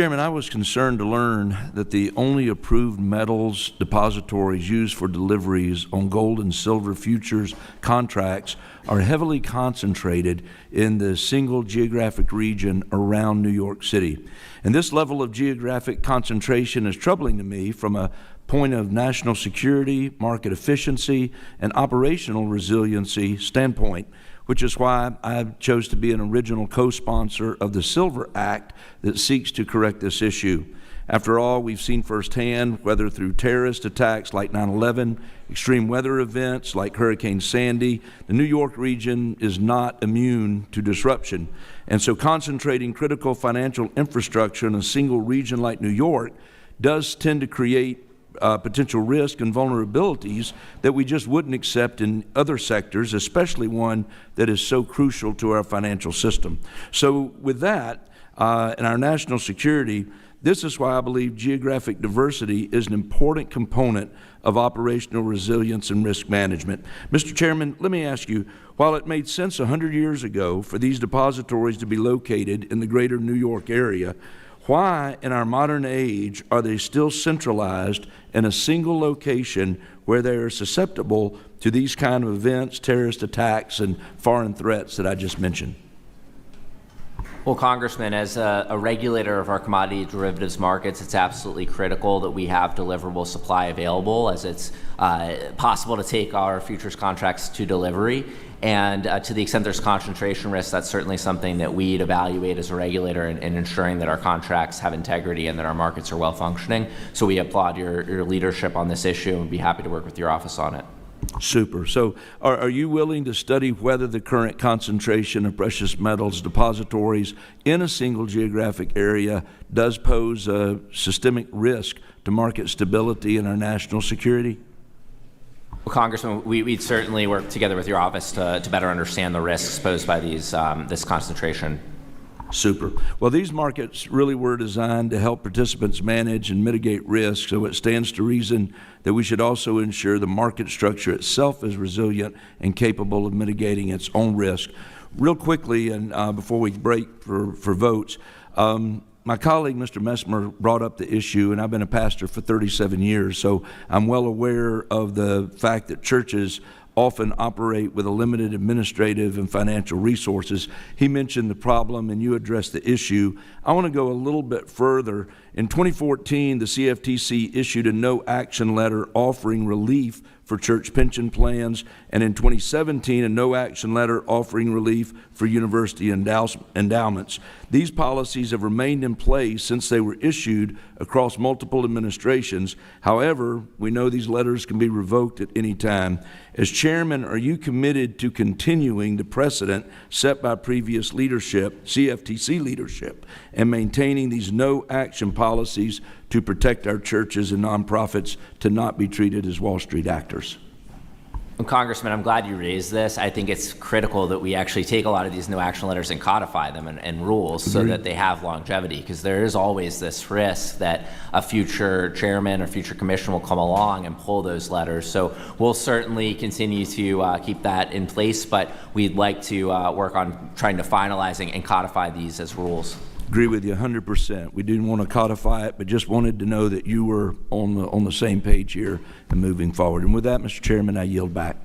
Chairman, I was concerned to learn that the only approved metals depositories used for deliveries on gold and silver futures contracts are heavily concentrated in the single geographic region around New York City. And this level of geographic concentration is troubling to me from a point of national security, market efficiency, and operational resiliency standpoint, which is why I chose to be an original co-sponsor of the Silver Act that seeks to correct this issue. After all, we've seen firsthand, whether through terrorist attacks like 9/11, extreme weather events like Hurricane Sandy, the New York region is not immune to disruption. And so concentrating critical financial infrastructure in a single region like New York does tend to create potential risk and vulnerabilities that we just wouldn't accept in other sectors, especially one that is so crucial to our financial system. So with that, and our national security, this is why I believe geographic diversity is an important component of operational resilience and risk management. Mr. Chairman, let me ask you, while it made sense 100 years ago for these depositories to be located in the greater New York area, why in our modern age are they still centralized in a single location where they are susceptible to these kind of events, terrorist attacks, and foreign threats that I just mentioned? Well, Congressman, as a regulator of our commodity derivatives markets, it's absolutely critical that we have deliverable supply available, as it's possible to take our futures contracts to delivery. And to the extent there's concentration risk, that's certainly something that we'd evaluate as a regulator in ensuring that our contracts have integrity and that our markets are well functioning. So we applaud your leadership on this issue and would be happy to work with your office on it. Super. So are you willing to study whether the current concentration of precious metals depositories in a single geographic area does pose a systemic risk to market stability and our national security? Well, Congressman, we'd certainly work together with your office to better understand the risks posed by this concentration. Super. Well, these markets really were designed to help participants manage and mitigate risk, so it stands to reason that we should also ensure the market structure itself is resilient and capable of mitigating its own risk. Real quickly, and before we break for votes, my colleague, Mr. Messmer, brought up the issue, and I've been a pastor for 37 years, so I'm well aware of the fact that churches often operate with a limited administrative and financial resources. He mentioned the problem and you addressed the issue. I want to go a little bit further. In 2014, the CFTC issued a no action letter offering relief for church pension plans, and in 2017, a no action letter offering relief for university endowments. These policies have remained in place since they were issued across multiple administrations. However, we know these letters can be revoked at any time. As chairman, are you committed to continuing the precedent set by previous leadership, CFTC leadership, and maintaining these no action policies to protect our churches and nonprofits to not be treated as Wall Street actors? Well, Congressman, I'm glad you raised this. I think it's critical that we actually take a lot of these no action letters and codify them and rules so that they have longevity, because there is always this risk that a future chairman or future commission will come along and pull those letters. So we'll certainly continue to keep that in place, but we'd like to work on trying to finalize and codify these as rules. Agree with you 100%. We didn't want to codify it, but just wanted to know that you were on the same page here and moving forward. And with that, Mr. Chairman, I yield back.